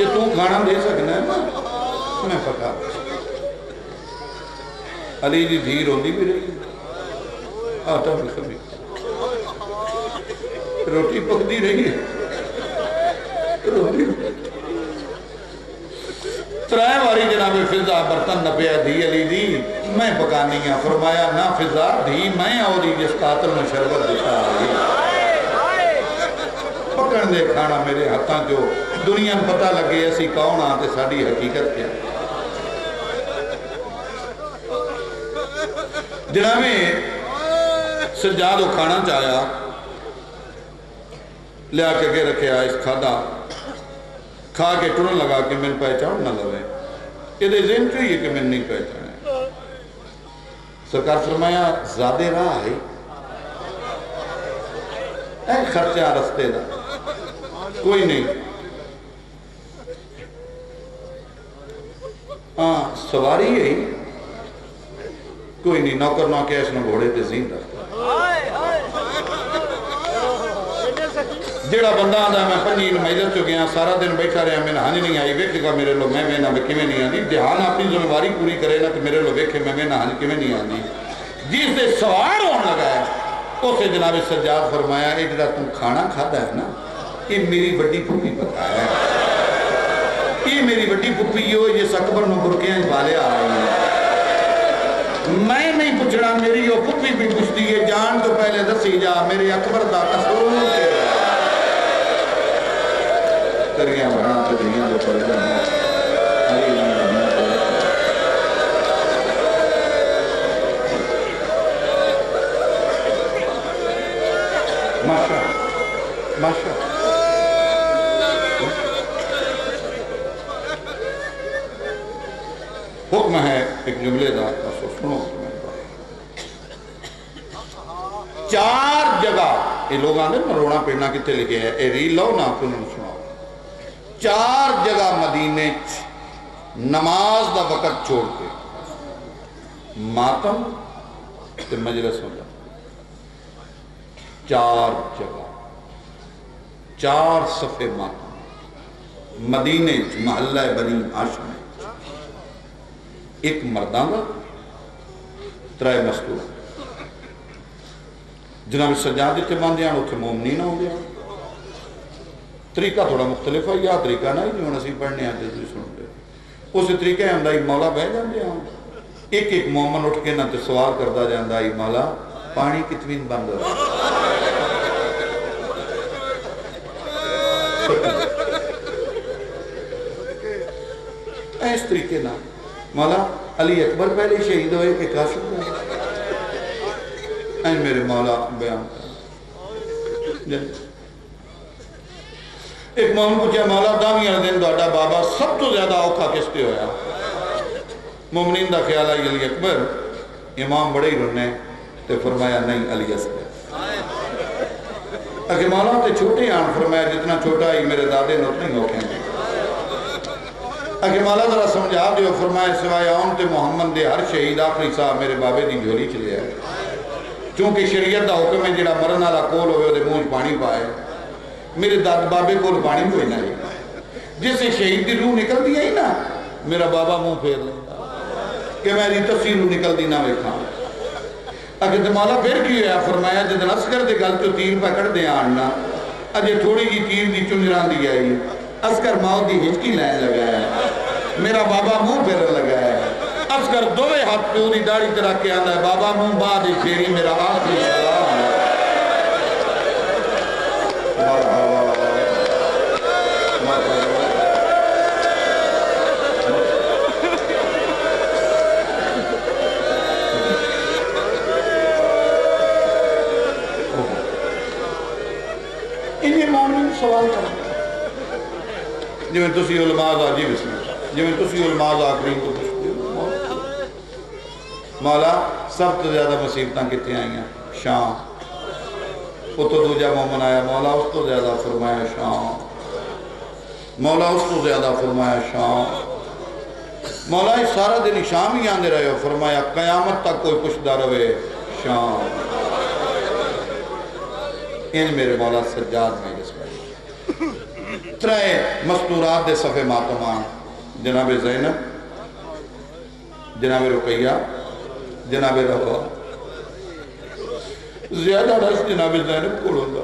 جی تو کھانا دے سکنا ہے میں پکا علی جی دھی روندی بھی رہی آٹا بھی کبھی روٹی پکتی رہی ہے ترائے واری جناب فضا برتن نپیا دھی علی دی میں پکانی ہاں فرمایا نہ فضا دھی میں آؤ دی جس قاتل میں شربت دیتا آئی پکڑ دے کھانا میرے ہاتھاں جو دنیا میں پتہ لگے ایسی کون آتے ساڑی حقیقت کیا جناب سجاد وہ کھانا چاہیا لیا کے رکھے اس کھادا کھا کے ٹرن لگا کہ میں پہچان نہ لوے یہ دے ذہن چاہیے کہ میں نہیں پہچانے سرکار فرمایا زیادہ راہ ہے اے خرچہ رستے دا کوئی نہیں سواری ہے کوئی نہیں نوکر نہ کہ اس نے گھوڑے تے زین رکھتا جیڑا بندہ آدھا میں پنجی مجلس چو گیا سارا دن بیٹھا رہا میں نہانی نہیں آئی ویکھے گا میرے لو میں نہ ویکھے میں نہیں آنی دھیان اپنی ذمہ داری پوری کرے نا کہ میرے لو ویکھے میں نہانی کے میں نہیں آنی جس سے سوار ہونے لگا ہے اسے جناب سجاد فرمایا اے جڑا تم کھانا کھاتا ہے نا یہ میری بڑی پھوپھی پکایا ہے یہ میری بڑی پھوپھی یہ سکبر نو برکیاں بالے آ رہی ہیں میں نہیں پوچھنا میری وہ پھوپھی بھی پوچھتی ہے جان تو پہلے دسی جا میرے اکبر دا قصور کے کریاں بڑھا تو دنیا جو پڑھ جانا ماشاء ماشاء حکم ہے ایک جملے دا سنو چار جگہ یہ لوگ آنے رونا پیڑنا کتے لکھے ہیں اے ریل لو نا کنن سناؤ چار جگہ مدینے نماز دا وقت چھوڑ کے ماتم تے مجلس ہوتا چار جگہ چار صفحے ماتم مدینے محلہ بنی ہاشم ایک مردان دا ترائے مستور جناب سجاد جتے باندھے آن اتھے مومنین ہو گیا طریقہ تھوڑا مختلف ہے یا طریقہ نہیں جو نصیب پڑھنے آتے جو سنتے اسے طریقہ ہے اندائی مولا بہ جاندے آن ایک ایک مومن اٹھ کے نہ تے سوال کردہ جاندہ آئی مولا پانی کتوین بند ہو اس طریقے نہ مولا علی اکبر پہلے شہید ہوئے کہ کاشف ہوئے این میرے مولا بیان ایک مومن پوچھا مولا دامیاں دن دوڑا بابا سب تو زیادہ اوکھا کس پہ ہویا مومنین دا خیال آئی علی اکبر امام بڑے ہی رنے تے فرمایا نہیں علی اصغر اگر مولا تے چھوٹے آن فرمایا جتنا چھوٹا ہی میرے دادے نے اتنے اوکھیں گے اگر مولا ذرا سمجھا دیو فرمایا سوائے آن تے محمد دے ہر شہید آخری صاحب میرے بابے دی جھولی چلے آئے چونکہ شریعت دا حکم ہے جڑا مرن والا کول ہوئے دے منہ پانی پائے میرے داد بابے کول پانی کوئی نہ ہے جس سے شہید دی روح نکل دی ہے نا میرا بابا منہ پھیر لے کہ میری تفسیر روح نکل دی نہ ویکھاں اگر مولا پھر کیوں ہے فرمایا جدن اصغر دے گل تو تیر پکڑ دے آننا اجے تھوڑی جی تیر دی چنجران دی آئی اصغر موت دی ہچکی لائن لگا ہے میرا بابا منہ پھیر لگا ہے اصغر دوے ہاتھ پہ اوری داڑھی ترہ کے آندہ ہے بابا منہ بعد ہی پھیری میرا آخری سلام ہے انہیں مومن سوال کریں جو میں تسی علماء آجی بسم اللہ جو میں تسی علماء آکرین کو پوچھتے ہو مولا سب تو زیادہ مصیبتاں کتے آئی ہیں شام وہ تو دوجہ مومن آیا مولا اس تو زیادہ فرمایا شام مولا اس تو زیادہ فرمایا شام مولا اس سارا دن شام ہی آندے رہے ہو فرمایا قیامت تک کوئی پوچھتا رہے شام ان میرے مولا سجاد میں جس میں ترائے مستورات دے صفحے ماتمان جناب زینب، جناب رقیہ، جناب روا، زیادہ رس جناب زینب کو ہوتا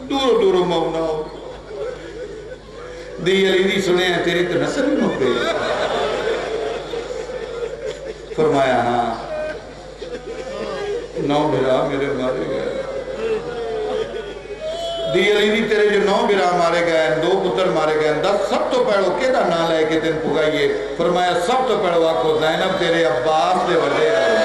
دورو دورو مونا ہو دی علی دی سنے ہیں تیری تو نصر ہی مک گئی. فرمایا ہاں 9 بھرا میرے مارے گئے. دی علی دی تیرے جو 9 بھرا مارے گئے 2 پتر مارے گئے 10 سب تو پہلو کیدا نہ لے کے تین پگائیے. فرمایا سب تو پہلو آکو زینب تیرے عباس دے وڈے آئے.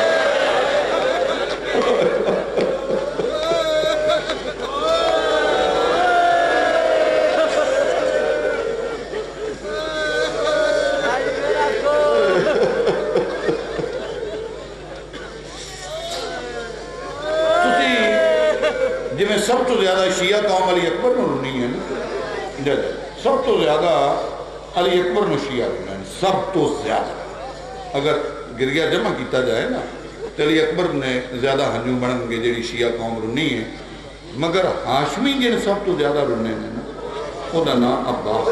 سب تو زیادہ شیعہ قوم علی اکبر نو رونی ہے نا. سب تو زیادہ علی اکبر نو شیعہ رونی ہے. سب تو زیادہ اگر گریہ جمع کیتا جائے نا تو علی اکبر نے زیادہ ہنجو بڑھن گے جیڑی شیعہ قوم رونی ہے. مگر ہاشمی جن سب تو زیادہ رونے نے نا وہ دا نا عباس.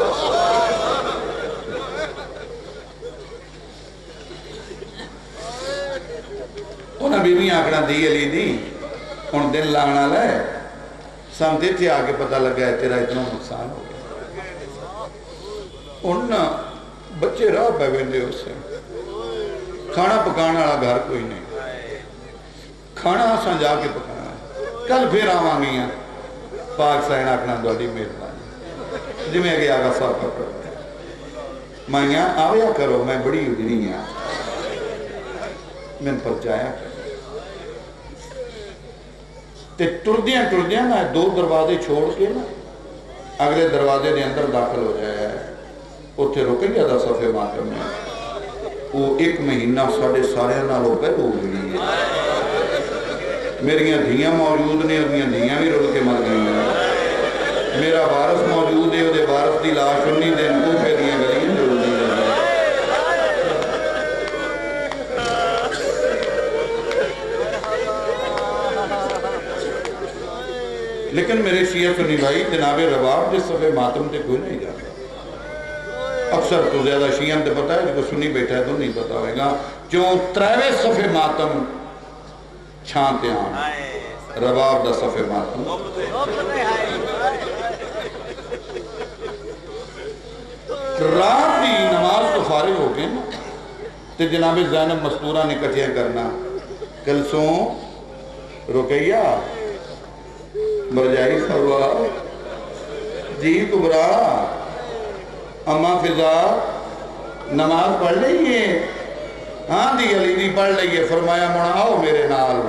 انہاں بیوی آکڑا دی علی دی ان دن لاغنا لائے سامتے تھے آگے پتہ لگا ہے تیرا اتنا نقصان ہو گیا. انہاں بچے راہ بیوندے ہو سے کھانا پکانا والا گھر کوئی نہیں. کھانا آسان جا کے پکانا ہے. کل پھر آواں گیا پاک سائن آکھنا دوڑی مہربانی جی میں گیا آگا صاحب پکڑ میں یہاں آویا کرو میں بڑی اجنی ہاں میں پر جایا کرو. ٹردیاں میں 2 دروازے چھوڑ کے نا اگلے دروازے دے اندر داخل ہو جایا ہے. اتھے رقیہ دا صفحے ماتم میں وہ 1 مہینہ ساڑھے سارے نالوں پہ ہو گئی ہے. میری دھیاں موجود نے دھیاں بھی رول کے مر گئی ہیں. میرا وارث موجود ہے وہ وارث دی لاش انہی دن کو پہ دیاں گئی ہیں رول دی گئی. لیکن میرے شیعہ سنی بھائی جناب رباب جس صفحے ماتم تے کوئی نہیں جاتا. اکثر تو زیادہ شیعہ تے پتا ہے جو سنی بیٹھا ہے تو نہیں پتا ہوئے گا جو 3 صفحے ماتم چھانتے ہیں رباب دا صفحے ماتم. رات دی نماز تو فارغ ہو گئے نا تے جناب زینب مستورہ نے کٹھیاں کرنا کلسوں رقیہ برجائی سوا جی کبرا اماں فضا نماز پڑھ لئیے. ہاں دی علی دی پڑھ لئیے. فرمایا مڑا آؤ میرے نال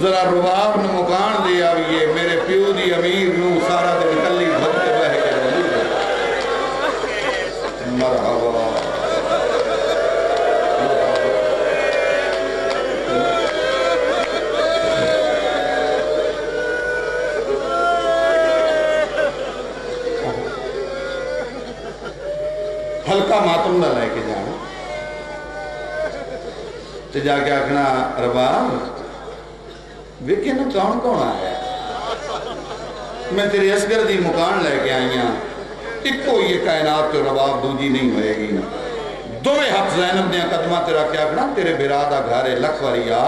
ذرا رباب نو مکان دے آئیے میرے پیو دی امیر نو سارا دن کلی بھگت بہ کے مرحبا. ہلکا ماتم نہ لے کے جانا تو جا کے آکھنا رباب ویکھے نا کون آیا میں تیری اسگر دی مکان لے کے آئی ہاں. ایک کو یہ کائنات تو رباب دوجی نہیں ہوئے گی نا. 2 ہاتھ زینب نے قدمہ تیرا کیا آکھنا تیرے برادہ گھارے لکھ وریا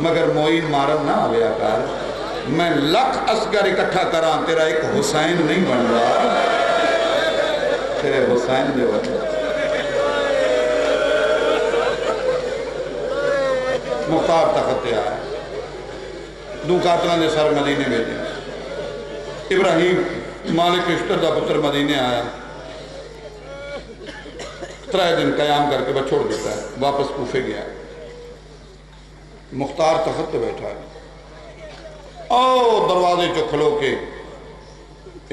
مگر موئی مارن نہ آویا کر. میں لکھ اسگر اکٹھا کران تیرا ایک حسین نہیں بن رہا تیرے حسین دے وقت. مختار تخت آیا 2 قاتلان دے سر مدینے بھیجے. ابراہیم مالک اشتر دا پتر مدینے آیا 3 دن قیام کر کے چھوڑ دیتا ہے واپس کوفے گیا. مختار تخت بیٹھا ہے او دروازے چو کھلو کے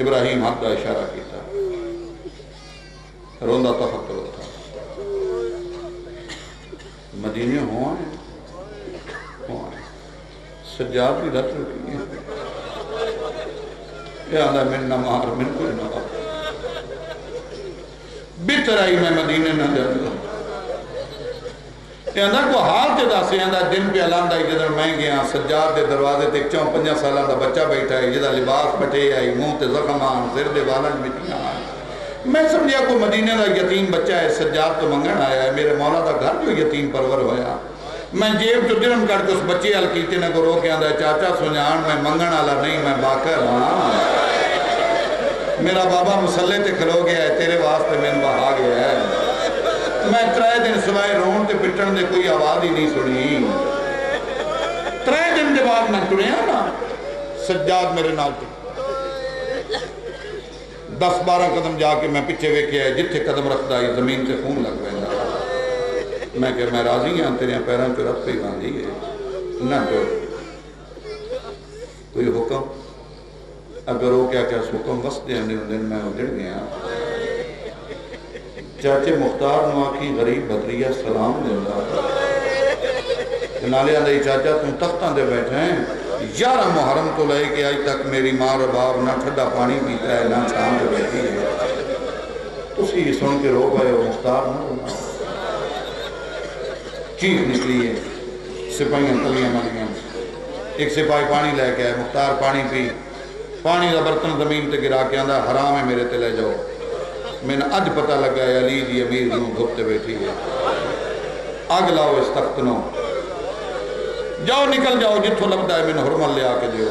ابراہیم ہاتھ دا اشارہ کیتا روندہ تخت روتا مدینے ہوا ہے سجاد بھی رت رکی ہے یا اللہ من نہ مار من کوئی نہ مار بہتر آئی میں مدینے نہ جاتا اندر کو حال تے داسے اندر دن پہ علام دائی جدر میں گیا سجاد دے دروازے تے 4-5 سالہ دا بچہ بیٹھا ہے جدہ لباس پٹے آئی منہ تے زخم آن سر دے والا مٹیاں آن میں سمجھیا کو مدینہ دا یتیم بچہ ہے سجاد تو منگن آیا ہے میرے مولا دا گھر جو یتیم پرور ہویا میں جیب جو درم کر کے اس بچے حل کیتے نے کو رو کے اندر چاچا سنیان میں منگن آلا نہیں میں باکر ہاں میرا بابا مسلح تے کھلو گیا ہے تیرے واسطے میں بہا گیا ہے میں 3 دن سوائے رون تے پٹن دے کوئی آواز ہی نہیں سنی 3 دن دے بعد میں ٹریا نا سجاد میرے نال تے 10-12 قدم جا کے میں پیچھے ویکھیا ہے جتھے قدم رکھدا ہے زمین سے خون لگ پیندا میں کہ میں راضی ہاں تیرے پیراں چ رب پہ باندھی ہے نہ تو کوئی حکم اگر وہ کیا کیا حکم وستے ہیں دن میں اجڑ گیا چاچے مختار نواکی غریب بدریہ سلام دیندہ نالے آدھائی چاچا تم تختاں دے بیٹھے ہیں 11 محرم تو لے کے آج تک میری ماں اور باپ نہ ٹھڈا پانی پیتا ہے نہ چھان دے بیٹھی ہے اسی سن کے رو گئے مختار نہ رونا چیخ نکلی ہے سپاہیاں تلیاں ملیاں ایک سپاہی پانی لے کے آئے مختار پانی پی پانی دا برتن زمین تے گرا کے آندھا حرام ہے میرے تے لے جاؤ میں نے اج پتہ لگا ہے علی جی امیر جی دھوپتے بیٹھی ہے آگ لاؤ اس تخت نو جاؤ نکل جاؤ جتھو لگتا ہے میں نے حرمل لے آکے دیو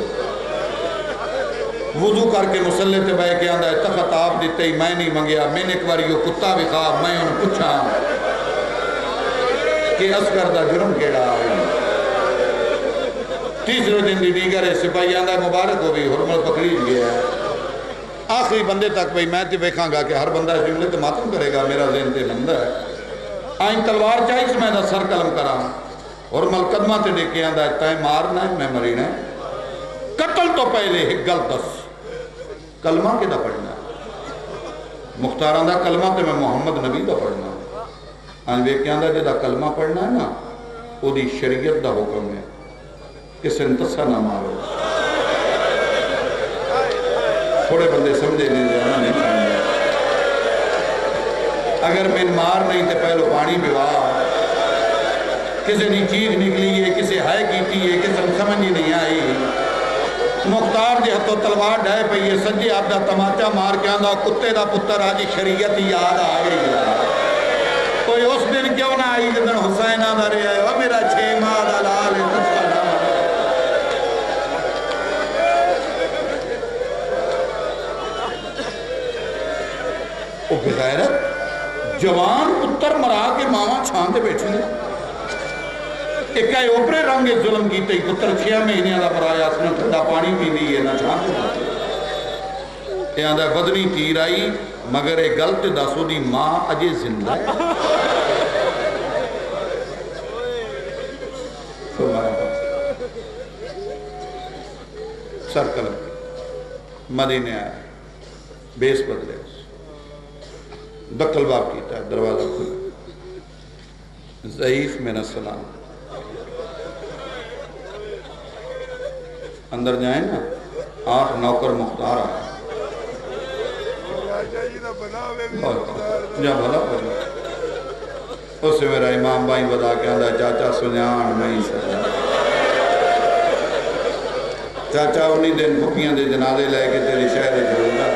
وضو کر کے مسلح تے بے کے آندھا ہے تخت آپ دیتے ہی میں نہیں منگیا میں نے ایک بار یہ کتا بھی خواب میں انہوں پوچھا کہ اسکر دا جرم کیڑا ہے تیسرے دن دی دیگر ہے سپاہی آندھا ہے مبارک ہو بھی حرمل پکڑی گیا ہے آخری بندے تک بھئی میں تے دیکھاں گا کہ ہر بندہ اس جملے تے ماتم کرے گا میرا ذہن تے بندہ ہے آئین تلوار چاہیس میں دا سر قلم کرا اور ملقدمہ تے دیکھے آندھا ہے تائیں مارنا ہے میں مرینا ہے قتل تو پہلے ایک گل 10 کلمہ کے دا پڑھنا ہے مختار آندھا کلمہ تے میں محمد نبی دا پڑھنا ہے آئین دیکھے آندھا جدا کلمہ پڑھنا ہے نا وہ دی شریعت دا حکم ہے کس انتصہ نہ مارو تھوڑے بندے سمجھے نہیں جانا نہیں سمجھے اگر میں مار نہیں تے پہلو پانی بیوا کسے نہیں چیز نکلی ہے کسے ہائے کیتی ہے کسے سمجھ ہی نہیں آئی مختار جی ہتھو تلوار ڈھائے پہ یہ سجے آپ دا تماچا مار کے آندھا کتے دا پتر آجی شریعت یاد آئے کوئی اس دن کیوں نہ آئی جدن حسین آدھا رہے آئے وہ میرا 6 ماہ دا لال ہے تسکا نام وہ بغیرت جوان پتر مرا کے ماما چھاندے بیٹھے ہیں ایک ہے اوپرے رنگ ظلم کی تی پتر 6 مہینے دا مرایا اس نے ٹھنڈا پانی بھی دی ہے نہ چھاندے بیٹھے یہ آندھا بدنی تیر آئی مگر ایک غلط داسو دی ماں اجے زندہ ہے سر قلم مدینے آیا بیس بدلے دکل باب کیتا ہے دروازہ کھلا ضعیف میں السلام اندر جائیں نا 8 نوکر مختار آئے جا بھلا بھلا اس سے میرا امام بھائی بدا کے آندھا چاچا سنیان میں ہی سجا چاچا انہی دن بھکیاں دے جنازے لے کے تیری شہر جھولنا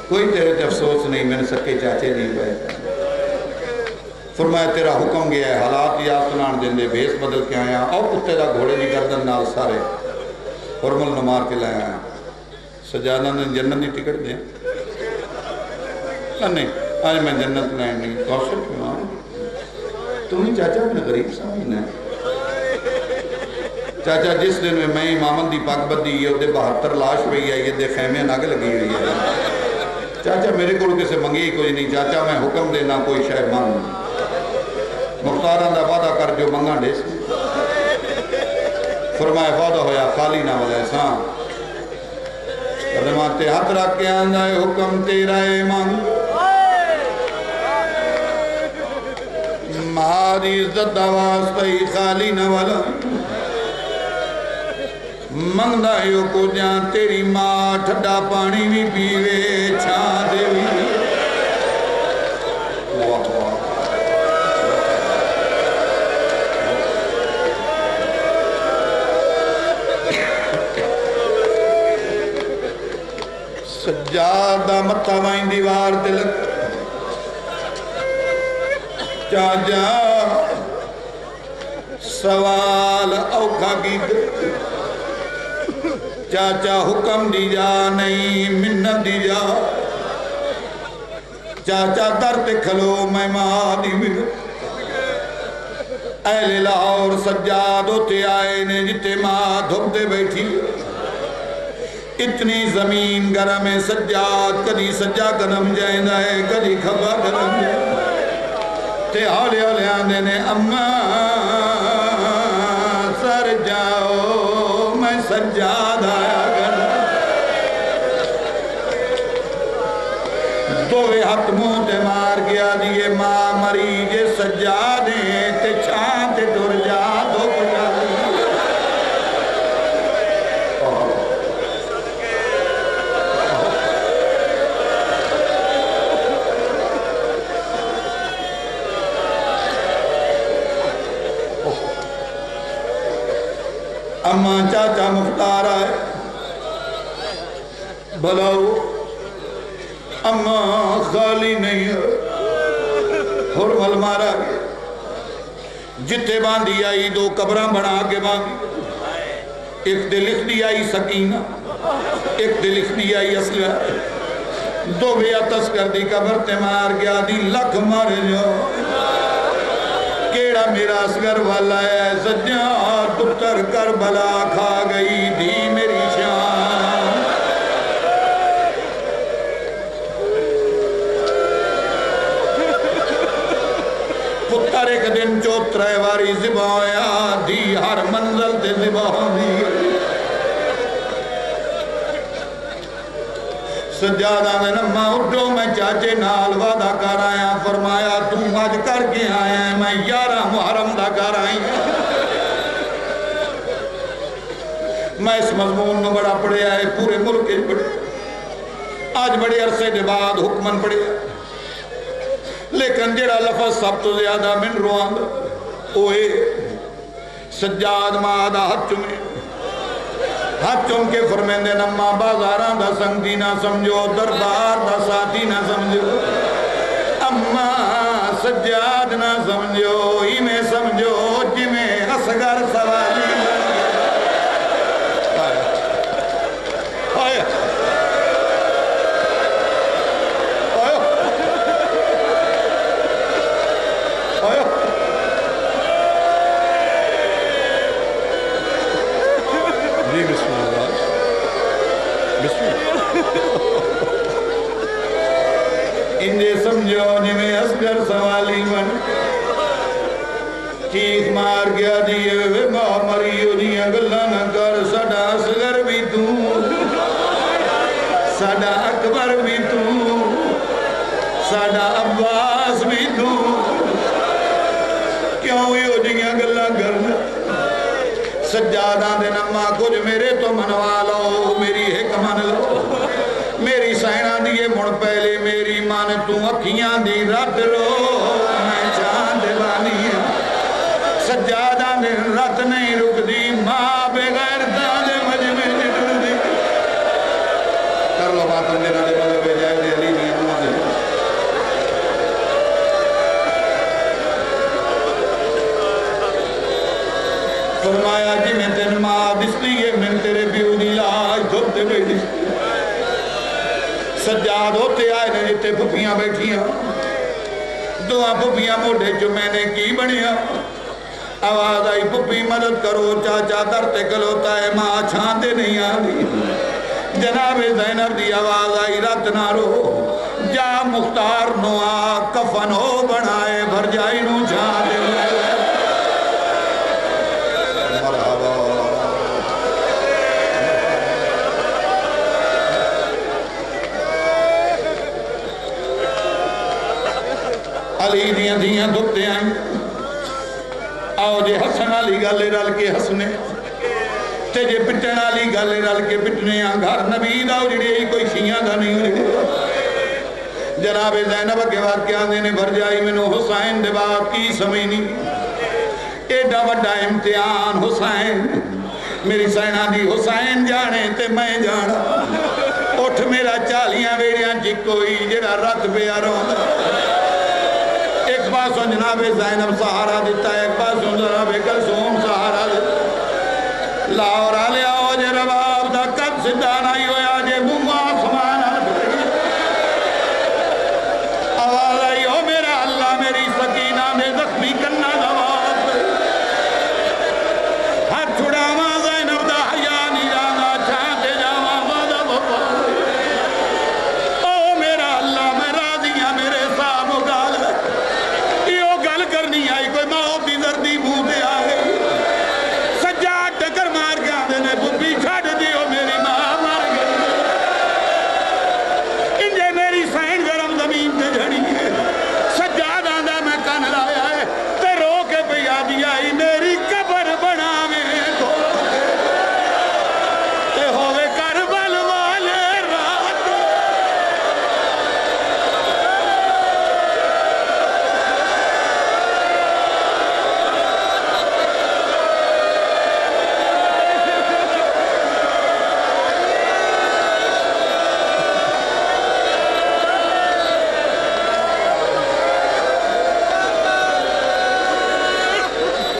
کوئی تیرے تے افسوس نہیں میں نے سکے چاچے نہیں پائے فرمایا تیرا حکم گیا ہے حالات یا سنان دن دے بیس بدل کے آیا اور کتے دا گھوڑے دی گردن نال سارے حرمل نمار کے لائے آیا سجادہ نے جنت دی ٹکٹ دیں نہیں آج میں جنت لائن نہیں کوشل کیوں آئے تمہیں چاچا اپنے غریب سامین ہے چاچا جس دن میں امامن دی پاک بدی یہ دے 72 لاش پہ ہی ہے یہ دے خیمے ناگ لگی ہوئی ہے چاچا میرے کو کسے منگی ہی کوئی نہیں چاچا میں حکم دینا کوئی شاید مانگ مختاران دا وعدہ کر جو منگا دے سی فرمائے وعدہ ہویا خالی نہ والے سان قدماتے ہاتھ رکھ کے آندھا ہے حکم تیرا ہے منگ مہاری عزت دواز پہی خالی نہ والا منگدہ یو کو جان تیری ماں ٹھڈا پانی بھی پیوے چھان دے بھی سجاد دا متھا وائیں دیوار تے لگ چاچا سوال اوکھا کی چاچا حکم دی جا نہیں منت دی جا چاچا در تے کھلو میں ماں دی ملو اہل لاہور سجاد ہوتے آئے نے جتے ماں دھوپتے بیٹھی اتنی زمین گرم ہے سجاد کدی سجا کرم جائیں ہے کدی کھبا کرم جائیں تے ہولے ہولے آندے نے اماں سر جاؤ میں سجاد آیا گر دوے ہاتھ منہ تے مار گیا دیئے ماں مری جے سجادیں تے چھان تے ڈر جا دو پجا اماں چاچا مختار آئے بلاؤ اماں خالی نہیں ہے حرمل مارا گیا جتے باندھی آئی دو قبریں بنا کے باندھی ایک دے لکھ دی آئی سکینہ ایک دے لکھ دی آئی اسلحہ دو بیا تسکر دی قبر تے مار گیا دی لکھ مار جو کیڑا میرا اسگر والا ہے سجاد پتر کربلا کھا گئی دی میری شان پتر ایک دن چوترے واری زبا ہویا دی ہر منزل تے زبا دی سجادہ نے نمہ اٹھو میں چاچے نال وعدہ کر آیا فرمایا تم آج کر کے آیا ہے میں 11 محرم دا کر آئی میں اس مضمون میں بڑا پڑے آئے پورے ملک کے پڑے آج بڑے عرصے دے بعد حکمن پڑے لیکن جڑا لفظ سب تو زیادہ من روان اوے سجاد مادہ ہاتھ چمے ہاتھ چم کے فرمیندے نمہ بازاراں دا سنگی نہ سمجھو دربار دا ساتھی نہ سمجھو اماں سجاد نہ سمجھو ہی میں سمجھو جی میں اصغر سوالی آیا آیا جی بسم اللہ بسم اللہ انجھے سمجھو جی میں اصغر سوالی من چیخ مار گیا دیئے وے ماں مریو دیئے گلہ نہ کر ساڑا اصغر بھی تو ساڑا اکبر بھی تو ساڑا عباس بھی تو کیوں یہ دیئے گلہ کرنا سجادہ دے نمہ کچھ میرے تو منوا لو میری حکمن لو میری سائنہ دیئے مڑ پہلے میری مان تو اکھیاں دی رد رو میں چاند بانی سجادہ دے رد نہیں رک دی ماں بغیر دانے مجمع نکل دی کر لو بات اندے نالے بلے بے جائے دے علی نہیں امہ دے فرمایا جی میں تین ماں دس لیے میں تیرے بیو دی لاج دھوپتے بیٹھی سجاد ہوتے آئے نے جتے پھپیاں بیٹھیاں دعا پھپیاں موڑے جو میں نے کی بنیا آواز آئی پھپی مدد کرو چاچا درتے کلوتا ہے ماں چھاندے نہیں آدھی جناب زینب دی آواز آئی رات نہ رو جا مختار نو آ کفن ہو بنائے بھر جائی نو چھاندے علی دیاں دیاں دھوپتے آئیں آؤ جے حسن علی گالے رل کے حسنے تے جے پٹن علی گالے رل کے پٹنے آن گھر نبی داؤ جڑے کوئی شیعہ دا نہیں ہوئے جناب زینب کے واقعہ دینے بھر جائی منو حسین دے بات کی سمینی ایڈا وڈا امتحان حسین میری سینہ دی حسین جانے تے میں جانا
اٹھ میرا چالیاں ویڑیاں جی کوئی جڑا رت پیا روندا ایک پاسوں جناب زینب سہارا دیتا ہے ایک پاسوں جناب کلثوم سہارا دیتا لاہور آلے آؤ جے رباب دا قد سدھا نہیں ہوئے